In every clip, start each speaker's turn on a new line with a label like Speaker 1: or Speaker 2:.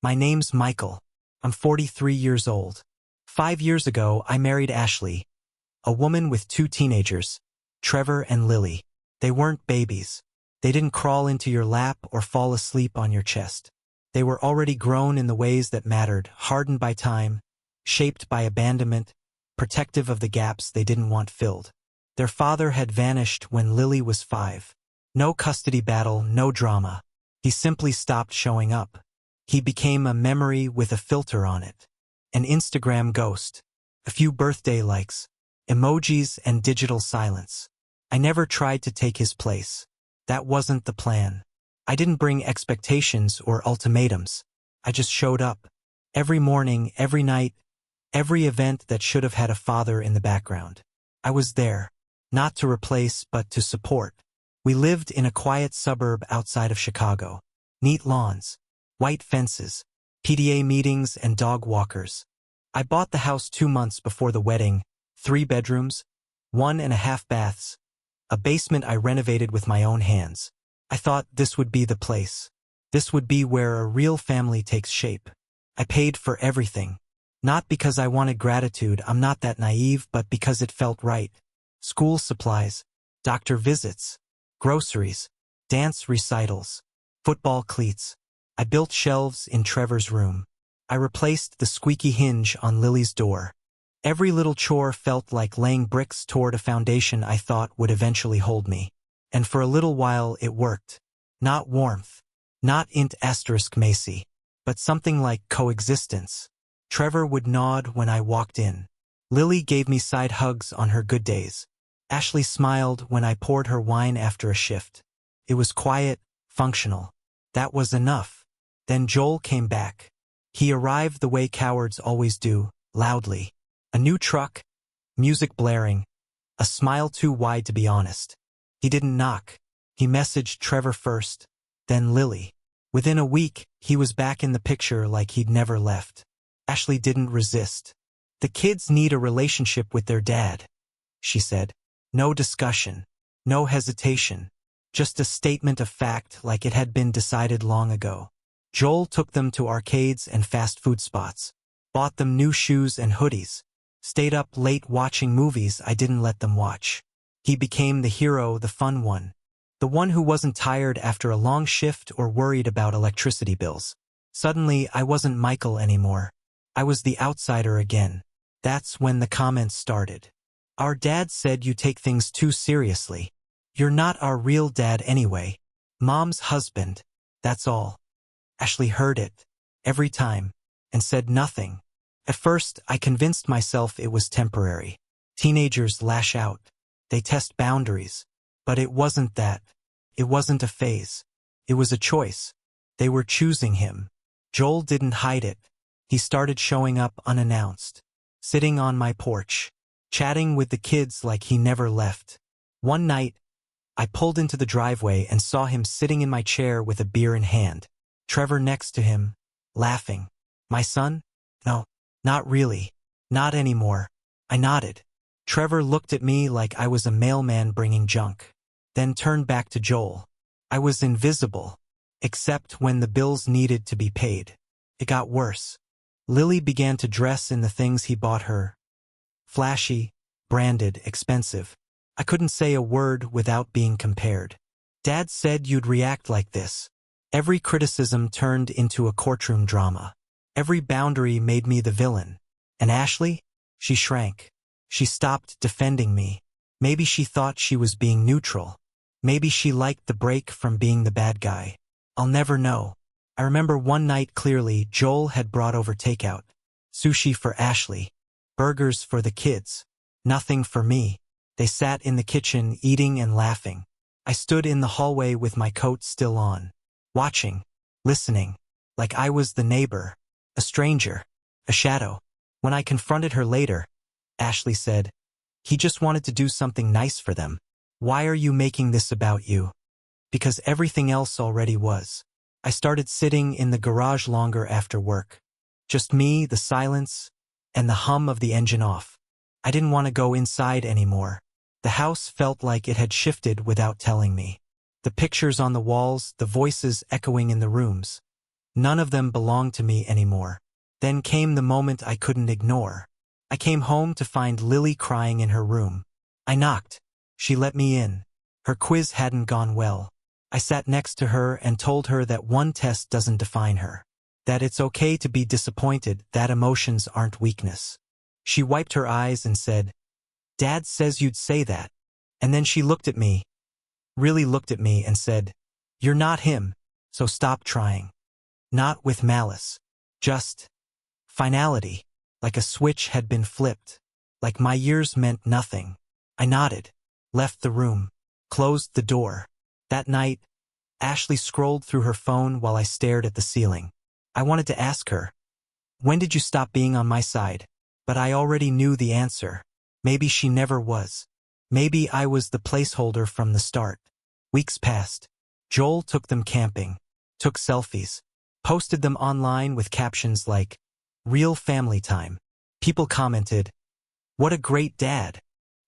Speaker 1: My name's Michael. I'm 43 years old. 5 years ago, I married Ashley, a woman with 2 teenagers, Trevor and Lily. They weren't babies. They didn't crawl into your lap or fall asleep on your chest. They were already grown in the ways that mattered, hardened by time, shaped by abandonment, protective of the gaps they didn't want filled. Their father had vanished when Lily was 5. No custody battle, no drama. He simply stopped showing up. He became a memory with a filter on it. An Instagram ghost. A few birthday likes. Emojis and digital silence. I never tried to take his place. That wasn't the plan. I didn't bring expectations or ultimatums. I just showed up. Every morning, every night, every event that should have had a father in the background. I was there. Not to replace, but to support. We lived in a quiet suburb outside of Chicago. Neat lawns, white fences, PTA meetings and dog walkers. I bought the house 2 months before the wedding, 3 bedrooms, 1.5 baths, a basement I renovated with my own hands. I thought this would be the place. This would be where a real family takes shape. I paid for everything. Not because I wanted gratitude, I'm not that naive, but because it felt right. School supplies, doctor visits, groceries, dance recitals, football cleats. I built shelves in Trevor's room. I replaced the squeaky hinge on Lily's door. Every little chore felt like laying bricks toward a foundation I thought would eventually hold me. And for a little while it worked. Not warmth, not int asterisk Macy, but something like coexistence. Trevor would nod when I walked in. Lily gave me side hugs on her good days. Ashley smiled when I poured her wine after a shift. It was quiet, functional. That was enough. Then Joel came back. He arrived the way cowards always do, loudly. A new truck, music blaring, a smile too wide to be honest. He didn't knock. He messaged Trevor first, then Lily. Within a week, he was back in the picture like he'd never left. Ashley didn't resist. "The kids need a relationship with their dad," she said. No discussion, no hesitation, just a statement of fact like it had been decided long ago. Joel took them to arcades and fast food spots, bought them new shoes and hoodies, stayed up late watching movies I didn't let them watch. He became the hero, the fun one, the one who wasn't tired after a long shift or worried about electricity bills. Suddenly, I wasn't Michael anymore. I was the outsider again. That's when the comments started. "Our dad said you take things too seriously. You're not our real dad anyway. Mom's husband, that's all." Ashley heard it, every time, and said nothing. At first, I convinced myself it was temporary. Teenagers lash out. They test boundaries. But it wasn't that. It wasn't a phase. It was a choice. They were choosing him. Joel didn't hide it. He started showing up unannounced. Sitting on my porch. Chatting with the kids like he never left. One night, I pulled into the driveway and saw him sitting in my chair with a beer in hand. Trevor next to him, laughing. "My son? No, not really. Not anymore." I nodded. Trevor looked at me like I was a mailman bringing junk. Then turned back to Joel. I was invisible, except when the bills needed to be paid. It got worse. Lily began to dress in the things he bought her. Flashy, branded, expensive. I couldn't say a word without being compared. "Dad said you'd react like this." Every criticism turned into a courtroom drama. Every boundary made me the villain. And Ashley? She shrank. She stopped defending me. Maybe she thought she was being neutral. Maybe she liked the break from being the bad guy. I'll never know. I remember one night clearly. Joel had brought over takeout. Sushi for Ashley. Burgers for the kids. Nothing for me. They sat in the kitchen, eating and laughing. I stood in the hallway with my coat still on. Watching. Listening. Like I was the neighbor. A stranger. A shadow. When I confronted her later, Ashley said, "He just wanted to do something nice for them. Why are you making this about you?" Because everything else already was. I started sitting in the garage longer after work. Just me, the silence, and the hum of the engine off. I didn't want to go inside anymore. The house felt like it had shifted without telling me. The pictures on the walls, the voices echoing in the rooms. None of them belonged to me anymore. Then came the moment I couldn't ignore. I came home to find Lily crying in her room. I knocked. She let me in. Her quiz hadn't gone well. I sat next to her and told her that one test doesn't define her. That it's okay to be disappointed, that emotions aren't weakness. She wiped her eyes and said, "Dad says you'd say that." And then she looked at me, really looked at me and said, "You're not him, so stop trying." Not with malice. Just finality. Like a switch had been flipped. Like my years meant nothing. I nodded, left the room, closed the door. That night, Ashley scrolled through her phone while I stared at the ceiling. I wanted to ask her, "When did you stop being on my side?" But I already knew the answer. Maybe she never was. Maybe I was the placeholder from the start. Weeks passed. Joel took them camping, took selfies, posted them online with captions like, "Real family time." People commented, "What a great dad.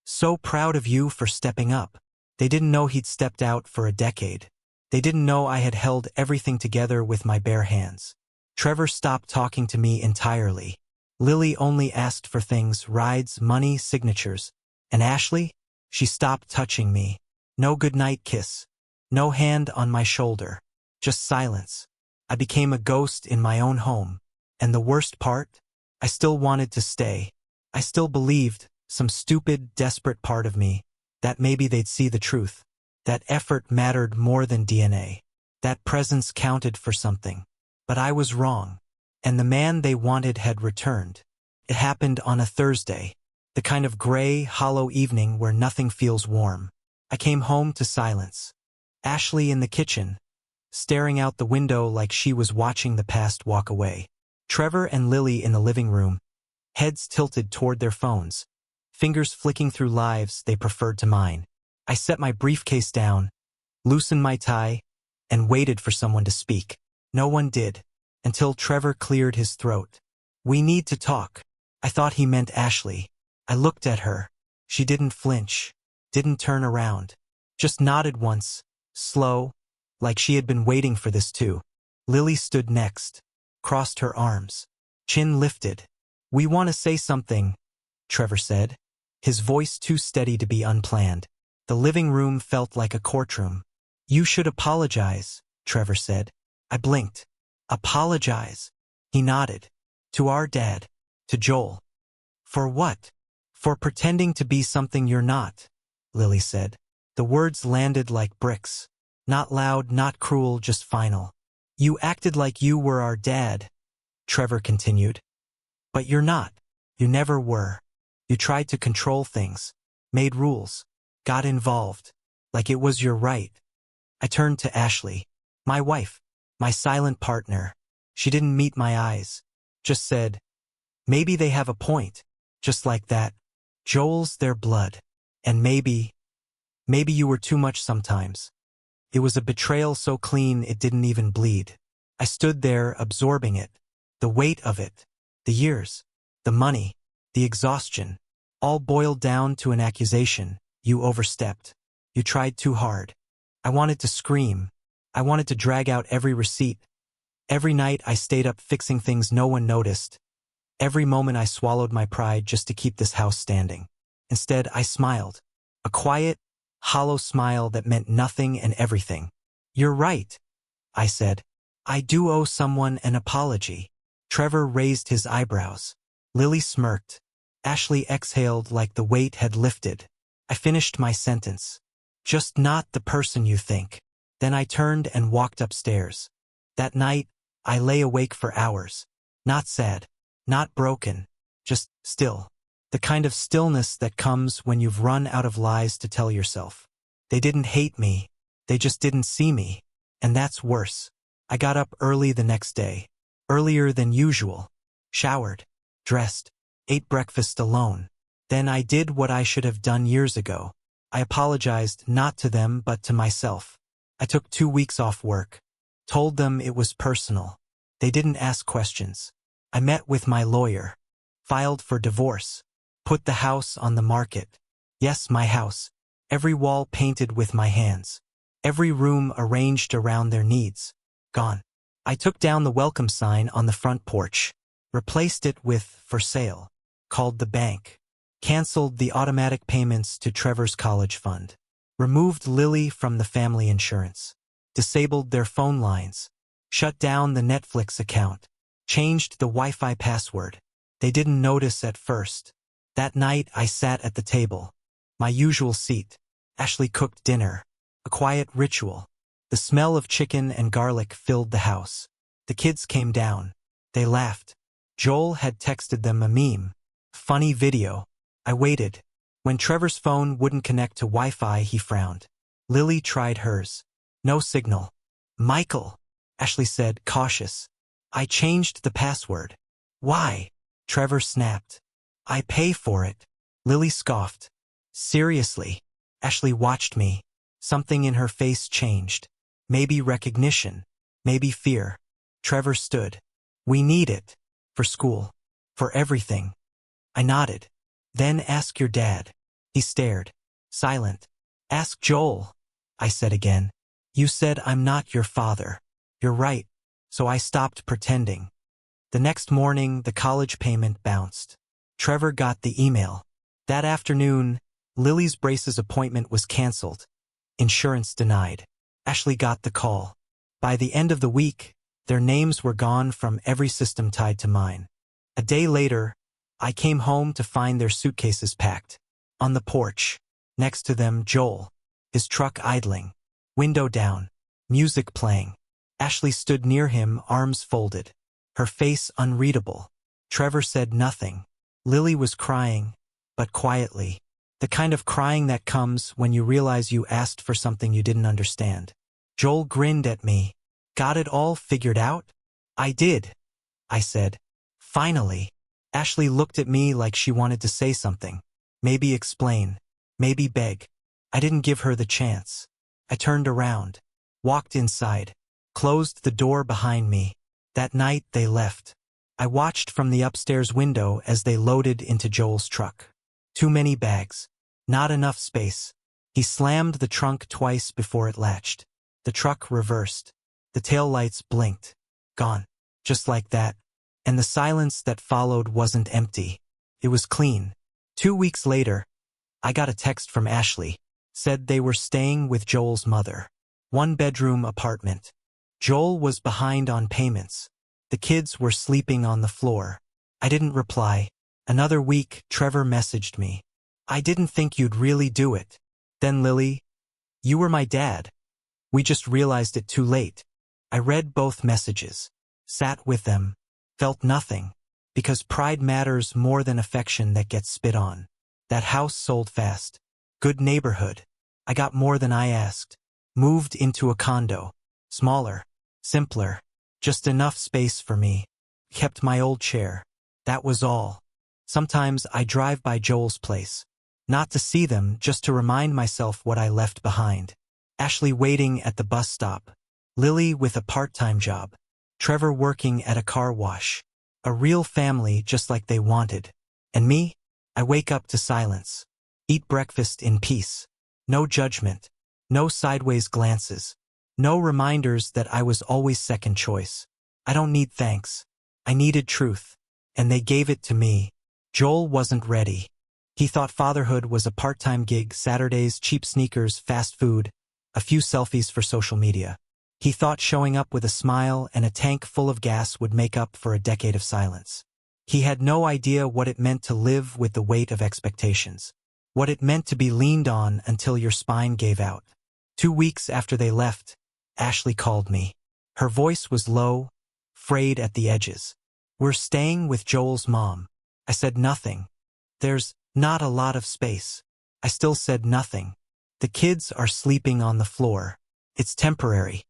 Speaker 1: So proud of you for stepping up." They didn't know he'd stepped out for a decade. They didn't know I had held everything together with my bare hands. Trevor stopped talking to me entirely. Lily only asked for things, rides, money, signatures. And Ashley? She stopped touching me. No goodnight kiss. No hand on my shoulder. Just silence. I became a ghost in my own home. And the worst part? I still wanted to stay. I still believed, some stupid, desperate part of me, that maybe they'd see the truth. That effort mattered more than DNA. That presence counted for something. But I was wrong. And the man they wanted had returned. It happened on a Thursday. The kind of gray, hollow evening where nothing feels warm. I came home to silence. Ashley in the kitchen, staring out the window like she was watching the past walk away. Trevor and Lily in the living room, heads tilted toward their phones, fingers flicking through lives they preferred to mine. I set my briefcase down, loosened my tie, and waited for someone to speak. No one did, until Trevor cleared his throat. "We need to talk." I thought he meant Ashley. I looked at her. She didn't flinch, didn't turn around, just nodded once, slow, like she had been waiting for this too. Lily stood next, crossed her arms, chin lifted. "We want to say something," Trevor said, his voice too steady to be unplanned. The living room felt like a courtroom. "You should apologize," Trevor said. I blinked. "Apologize?" He nodded. "To our dad. To Joel." "For what?" "For pretending to be something you're not," Lily said. The words landed like bricks. Not loud, not cruel, just final. "You acted like you were our dad," Trevor continued. "But you're not. You never were. You tried to control things, made rules, got involved, like it was your right." I turned to Ashley, my wife, my silent partner. She didn't meet my eyes, just said, "Maybe they have a point," just like that. "Joel's their blood. And maybe you were too much sometimes." It was a betrayal so clean it didn't even bleed. I stood there absorbing it, the weight of it, the years, the money, the exhaustion, all boiled down to an accusation. "You overstepped. You tried too hard." I wanted to scream. I wanted to drag out every receipt. Every night I stayed up fixing things no one noticed. Every moment I swallowed my pride just to keep this house standing. Instead, I smiled. A quiet, hollow smile that meant nothing and everything. "You're right," I said. "I do owe someone an apology." Trevor raised his eyebrows. Lily smirked. Ashley exhaled like the weight had lifted. I finished my sentence. "Just not the person you think." Then I turned and walked upstairs. That night, I lay awake for hours. Not sad, not broken, just still. The kind of stillness that comes when you've run out of lies to tell yourself. They didn't hate me. They just didn't see me. And that's worse. I got up early the next day. Earlier than usual. Showered, dressed, ate breakfast alone. Then I did what I should have done years ago. I apologized not to them but to myself. I took 2 weeks off work. Told them it was personal. They didn't ask questions. I met with my lawyer. Filed for divorce. Put the house on the market. Yes, my house. Every wall painted with my hands. Every room arranged around their needs. Gone. I took down the welcome sign on the front porch, replaced it with "for sale," called the bank, canceled the automatic payments to Trevor's college fund, removed Lily from the family insurance, disabled their phone lines, shut down the Netflix account, changed the Wi-Fi password. They didn't notice at first. That night I sat at the table, my usual seat. Ashley cooked dinner, a quiet ritual. The smell of chicken and garlic filled the house. The kids came down. They laughed. Joel had texted them a meme. Funny video. I waited. When Trevor's phone wouldn't connect to Wi-Fi, he frowned. Lily tried hers. No signal. "Michael," Ashley said, cautious. "I changed the password." "Why?" Trevor snapped. "I pay for it." Lily scoffed. "Seriously?" Ashley watched me. Something in her face changed. Maybe recognition. Maybe fear. Trevor stood. "We need it. For school. For everything." I nodded. "Then ask your dad." He stared. Silent. "Ask Joel," I said again. "You said I'm not your father." "You're right." So I stopped pretending. The next morning, the college payment bounced. Trevor got the email. That afternoon, Lily's braces appointment was canceled. Insurance denied. Ashley got the call. By the end of the week, their names were gone from every system tied to mine. A day later, I came home to find their suitcases packed. On the porch, next to them, Joel, his truck idling, window down, music playing. Ashley stood near him, arms folded, her face unreadable. Trevor said nothing. Lily was crying, but quietly. The kind of crying that comes when you realize you asked for something you didn't understand. Joel grinned at me. "Got it all figured out?" "I did," I said. "Finally." Ashley looked at me like she wanted to say something. Maybe explain. Maybe beg. I didn't give her the chance. I turned around, walked inside, closed the door behind me. That night they left. I watched from the upstairs window as they loaded into Joel's truck. Too many bags. Not enough space. He slammed the trunk twice before it latched. The truck reversed. The taillights blinked. Gone. Just like that. And the silence that followed wasn't empty. It was clean. 2 weeks later, I got a text from Ashley. Said they were staying with Joel's mother. 1-bedroom apartment. Joel was behind on payments. The kids were sleeping on the floor. I didn't reply. Another week, Trevor messaged me. "I didn't think you'd really do it." Then Lily, "You were my dad. We just realized it too late." I read both messages. Sat with them. Felt nothing. Because pride matters more than affection that gets spit on. That house sold fast. Good neighborhood. I got more than I asked. Moved into a condo. Smaller. Simpler. Just enough space for me. Kept my old chair. That was all. Sometimes I drive by Joel's place. Not to see them, just to remind myself what I left behind. Ashley waiting at the bus stop. Lily with a part-time job. Trevor working at a car wash. A real family just like they wanted. And me? I wake up to silence. Eat breakfast in peace. No judgment. No sideways glances. No reminders that I was always second choice. I don't need thanks. I needed truth. And they gave it to me. Joel wasn't ready. He thought fatherhood was a part-time gig, Saturdays, cheap sneakers, fast food, a few selfies for social media. He thought showing up with a smile and a tank full of gas would make up for a decade of silence. He had no idea what it meant to live with the weight of expectations. What it meant to be leaned on until your spine gave out. 2 weeks after they left, Ashley called me. Her voice was low, frayed at the edges. "We're staying with Joel's mom." I said nothing. "There's not a lot of space." I still said nothing. "The kids are sleeping on the floor. It's temporary."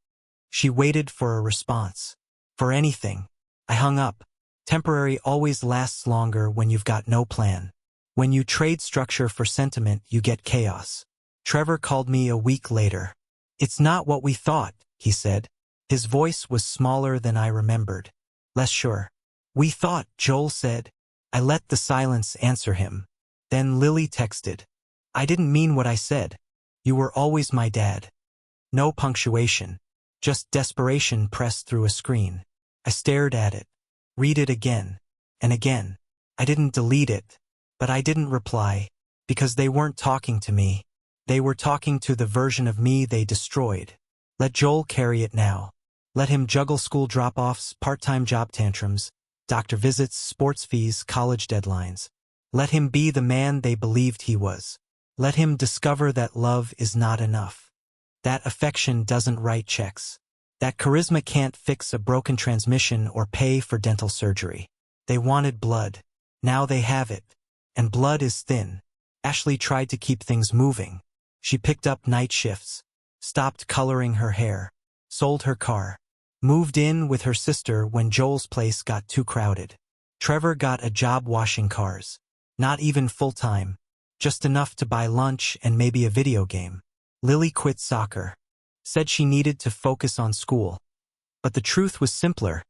Speaker 1: She waited for a response. For anything. I hung up. Temporary always lasts longer when you've got no plan. When you trade structure for sentiment, you get chaos. Trevor called me a week later. "It's not what we thought," he said. His voice was smaller than I remembered. Less sure. "We thought," Joel said. I let the silence answer him. Then Lily texted. "I didn't mean what I said. You were always my dad." No punctuation. Just desperation pressed through a screen. I stared at it. Read it again. And again. I didn't delete it. But I didn't reply. Because they weren't talking to me. They were talking to the version of me they destroyed. Let Joel carry it now. Let him juggle school drop-offs, part-time job tantrums, doctor visits, sports fees, college deadlines. Let him be the man they believed he was. Let him discover that love is not enough. That affection doesn't write checks. That charisma can't fix a broken transmission or pay for dental surgery. They wanted blood. Now they have it. And blood is thin. Ashley tried to keep things moving. She picked up night shifts, stopped coloring her hair, sold her car, moved in with her sister when Joel's place got too crowded. Trevor got a job washing cars. Not even full-time, just enough to buy lunch and maybe a video game. Lily quit soccer. Said she needed to focus on school. But the truth was simpler.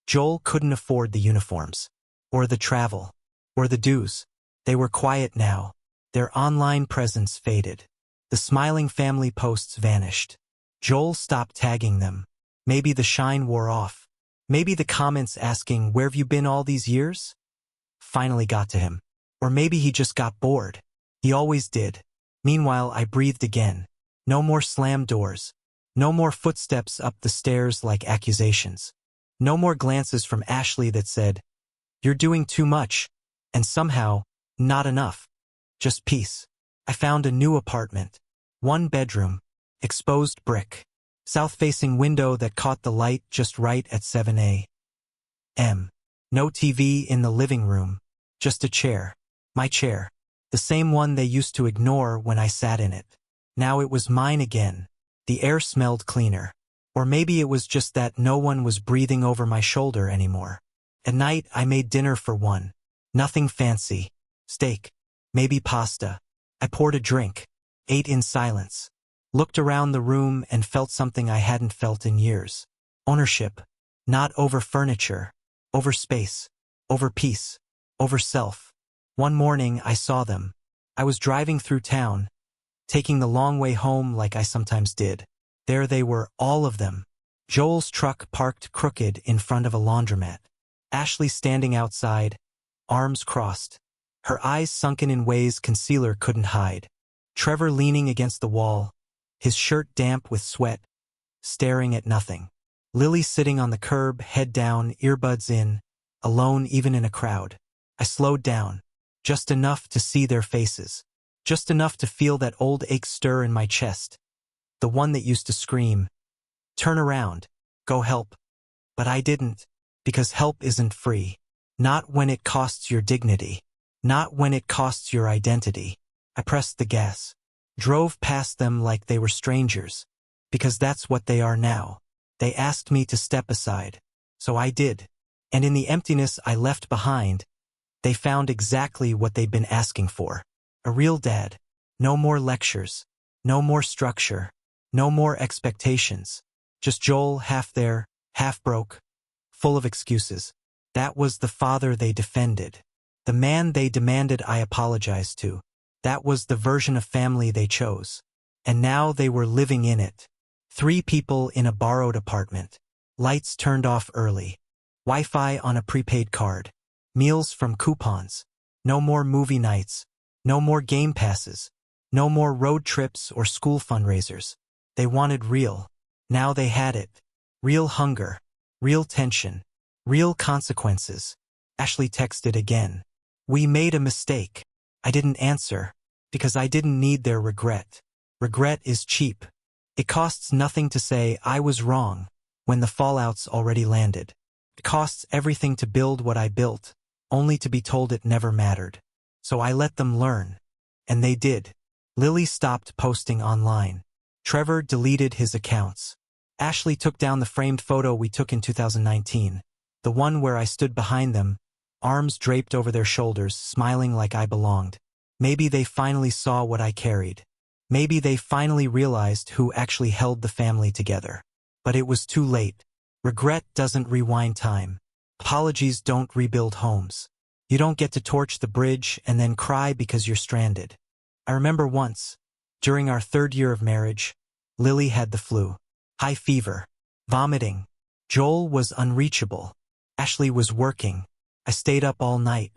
Speaker 1: Joel couldn't afford the uniforms, or the travel, or the dues. They were quiet now. Their online presence faded. The smiling family posts vanished. Joel stopped tagging them. Maybe the shine wore off. Maybe the comments asking, "Where have you been all these years?" finally got to him. Or maybe he just got bored. He always did. Meanwhile, I breathed again. No more slammed doors. No more footsteps up the stairs like accusations. No more glances from Ashley that said, "You're doing too much," and somehow, not enough. Just peace. I found a new apartment. 1 bedroom. Exposed brick. South-facing window that caught the light just right at 7 a.m. No TV in the living room. Just a chair. My chair. The same one they used to ignore when I sat in it. Now it was mine again. The air smelled cleaner. Or maybe it was just that no one was breathing over my shoulder anymore. At night, I made dinner for one. Nothing fancy. Steak. Maybe pasta. I poured a drink. Ate in silence. Looked around the room and felt something I hadn't felt in years. Ownership. Not over furniture. Over space. Over peace. Over self. One morning, I saw them. I was driving through town, taking the long way home like I sometimes did. There they were, all of them. Joel's truck parked crooked in front of a laundromat. Ashley standing outside, arms crossed. Her eyes sunken in ways concealer couldn't hide. Trevor leaning against the wall, his shirt damp with sweat, staring at nothing. Lily sitting on the curb, head down, earbuds in, alone even in a crowd. I slowed down, just enough to see their faces, just enough to feel that old ache stir in my chest. The one that used to scream, "Turn around, go help." But I didn't, because help isn't free. Not when it costs your dignity. Not when it costs your identity. I pressed the gas. Drove past them like they were strangers. Because that's what they are now. They asked me to step aside. So I did. And in the emptiness I left behind, they found exactly what they'd been asking for. A real dad. No more lectures. No more structure. No more expectations. Just Joel, half there, half broke, full of excuses. That was the father they defended. The man they demanded I apologize to. That was the version of family they chose. And now they were living in it. 3 people in a borrowed apartment. Lights turned off early. Wi-Fi on a prepaid card. Meals from coupons. No more movie nights. No more game passes. No more road trips or school fundraisers. They wanted real. Now they had it. Real hunger. Real tension. Real consequences. Ashley texted again. "We made a mistake." I didn't answer, because I didn't need their regret. Regret is cheap. It costs nothing to say I was wrong when the fallout's already landed. It costs everything to build what I built, only to be told it never mattered. So I let them learn. And they did. Lily stopped posting online. Trevor deleted his accounts. Ashley took down the framed photo we took in 2019, the one where I stood behind them, arms draped over their shoulders, smiling like I belonged. Maybe they finally saw what I carried. Maybe they finally realized who actually held the family together. But it was too late. Regret doesn't rewind time. Apologies don't rebuild homes. You don't get to torch the bridge and then cry because you're stranded. I remember once, during our 3rd year of marriage, Lily had the flu. High fever. vomiting. Joel was unreachable. Ashley was working. I stayed up all night.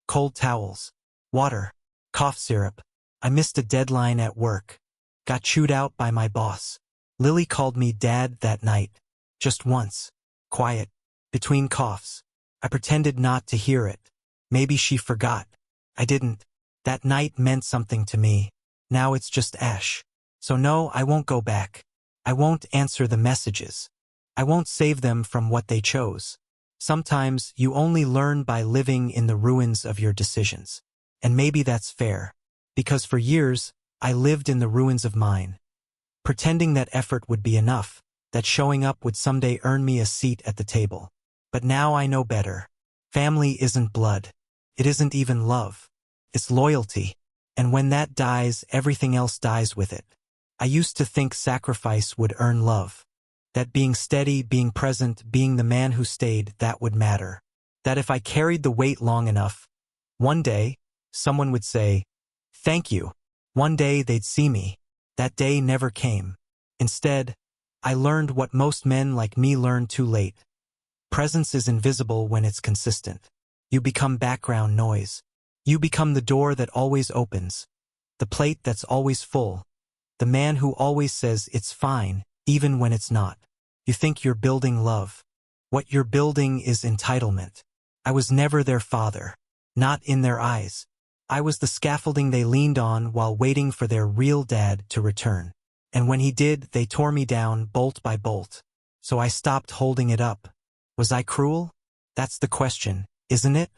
Speaker 1: Cold towels, water, cough syrup. I missed a deadline at work. Got chewed out by my boss. Lily called me Dad that night. Just once. Quiet. Between coughs. I pretended not to hear it. Maybe she forgot. I didn't. That night meant something to me. Now it's just Ash. So no, I won't go back. I won't answer the messages. I won't save them from what they chose. Sometimes you only learn by living in the ruins of your decisions. And maybe that's fair. Because for years, I lived in the ruins of mine. Pretending that effort would be enough, that showing up would someday earn me a seat at the table. But now I know better. Family isn't blood. It isn't even love. It's loyalty. And when that dies, everything else dies with it. I used to think sacrifice would earn love. That being steady, being present, being the man who stayed, that would matter. That if I carried the weight long enough, one day, someone would say, "Thank you." One day they'd see me. That day never came. Instead, I learned what most men like me learn too late. Presence is invisible when it's consistent. You become background noise. You become the door that always opens. The plate that's always full. The man who always says it's fine, even when it's not. You think you're building love. What you're building is entitlement. I was never their father. Not in their eyes. I was the scaffolding they leaned on while waiting for their real dad to return. And when he did, they tore me down bolt by bolt. So I stopped holding it up. Was I cruel? That's the question, isn't it?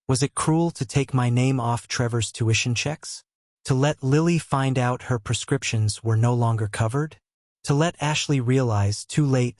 Speaker 1: Was it cruel to take my name off Trevor's tuition checks? To let Lily find out her prescriptions were no longer covered? To let Ashley realize, too late,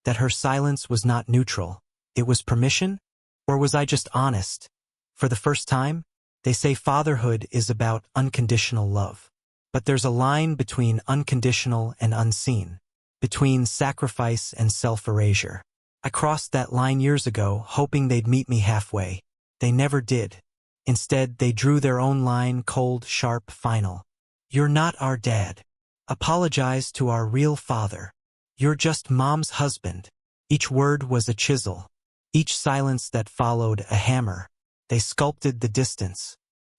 Speaker 1: that her silence was not neutral? It was permission? Or was I just honest? For the first time, they say fatherhood is about unconditional love. But there's a line between unconditional and unseen, between sacrifice and self-erasure. I crossed that line years ago, hoping they'd meet me halfway. They never did. Instead, they drew their own line, cold, sharp, final. You're not our dad. Apologize to our real father. You're just mom's husband. Each word was a chisel. Each silence that followed a hammer. They sculpted the distance.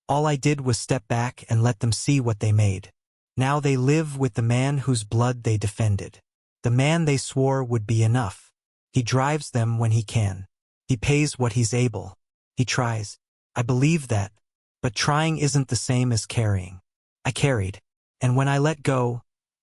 Speaker 1: All I did was step back and let them see what they made. Now they live with the man whose blood they defended. The man they swore would be enough. He drives them when he can. He pays what he's able. He tries. I believe that. But trying isn't the same as carrying. I carried. And when I let go,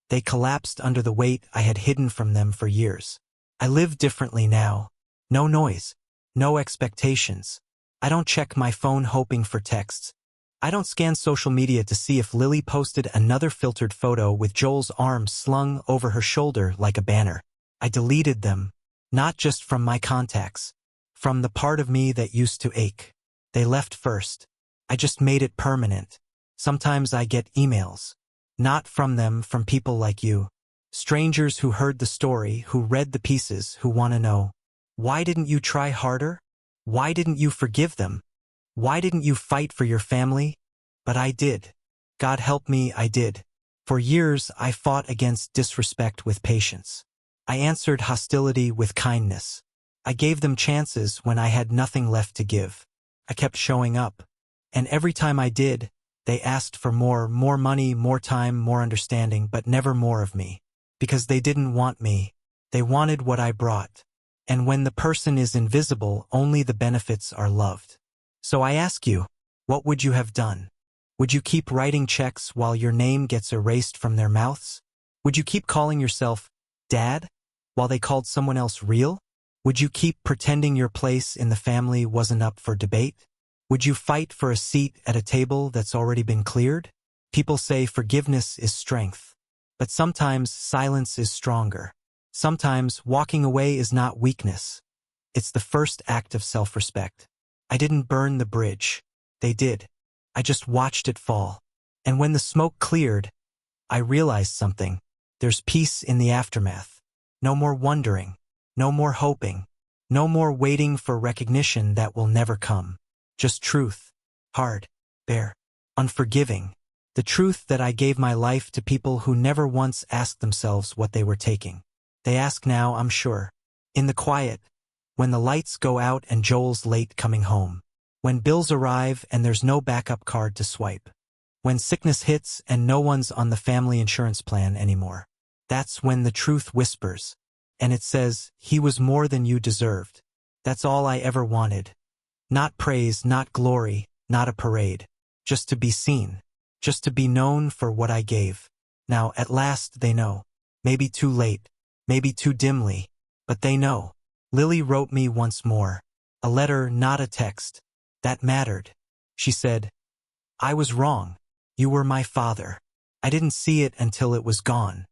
Speaker 1: they collapsed under the weight I had hidden from them for years. I live differently now. No noise. No expectations. I don't check my phone hoping for texts. I don't scan social media to see if Lily posted another filtered photo with Joel's arms slung over her shoulder like a banner. I deleted them. Not just from my contacts. From the part of me that used to ache. They left first. I just made it permanent. Sometimes I get emails. Not from them, from people like you. Strangers who heard the story, who read the pieces, who want to know. Why didn't you try harder? Why didn't you forgive them? Why didn't you fight for your family? But I did. God help me, I did. For years, I fought against disrespect with patience. I answered hostility with kindness. I gave them chances when I had nothing left to give. I kept showing up. And every time I did, they asked for more money, more time, more understanding, but never more of me. Because they didn't want me. They wanted what I brought. And when the person is invisible, only the benefits are loved. So I ask you, what would you have done? Would you keep writing checks while your name gets erased from their mouths? Would you keep calling yourself Dad while they called someone else real? Would you keep pretending your place in the family wasn't up for debate? Would you fight for a seat at a table that's already been cleared? People say forgiveness is strength. But sometimes silence is stronger. Sometimes walking away is not weakness. It's the first act of self-respect. I didn't burn the bridge. They did. I just watched it fall. And when the smoke cleared, I realized something. There's peace in the aftermath. No more wondering. No more hoping. No more waiting for recognition that will never come. Just truth. Hard. Bare. Unforgiving. The truth that I gave my life to people who never once asked themselves what they were taking. They ask now, I'm sure. In the quiet, when the lights go out and Joel's late coming home. When bills arrive and there's no backup card to swipe. When sickness hits and no one's on the family insurance plan anymore. That's when the truth whispers. And it says, he was more than you deserved. That's all I ever wanted. Not praise, not glory, not a parade. Just to be seen. Just to be known for what I gave. Now, at last, they know. Maybe too late. Maybe too dimly. But they know. Lily wrote me once more. A letter, not a text. That mattered. She said, I was wrong. You were my father. I didn't see it until it was gone.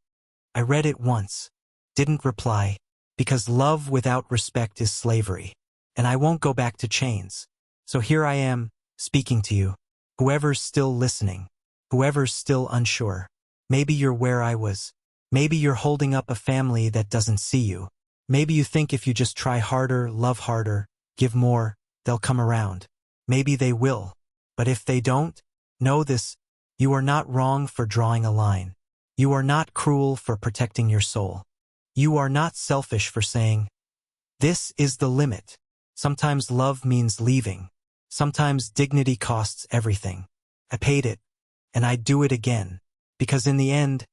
Speaker 1: I read it once. Didn't reply. Because love without respect is slavery. And I won't go back to chains. So here I am, speaking to you. Whoever's still listening. Whoever's still unsure. Maybe you're where I was. Maybe you're holding up a family that doesn't see you. Maybe you think if you just try harder, love harder, give more, they'll come around. Maybe they will. But if they don't, know this, you are not wrong for drawing a line. You are not cruel for protecting your soul. You are not selfish for saying, this is the limit. Sometimes love means leaving. Sometimes dignity costs everything. I paid it, and I'd do it again. Because in the end,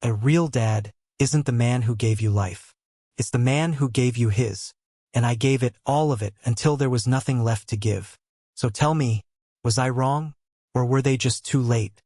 Speaker 1: a real dad isn't the man who gave you life. It's the man who gave you his. And I gave it, all of it, until there was nothing left to give. So tell me, was I wrong? Or were they just too late?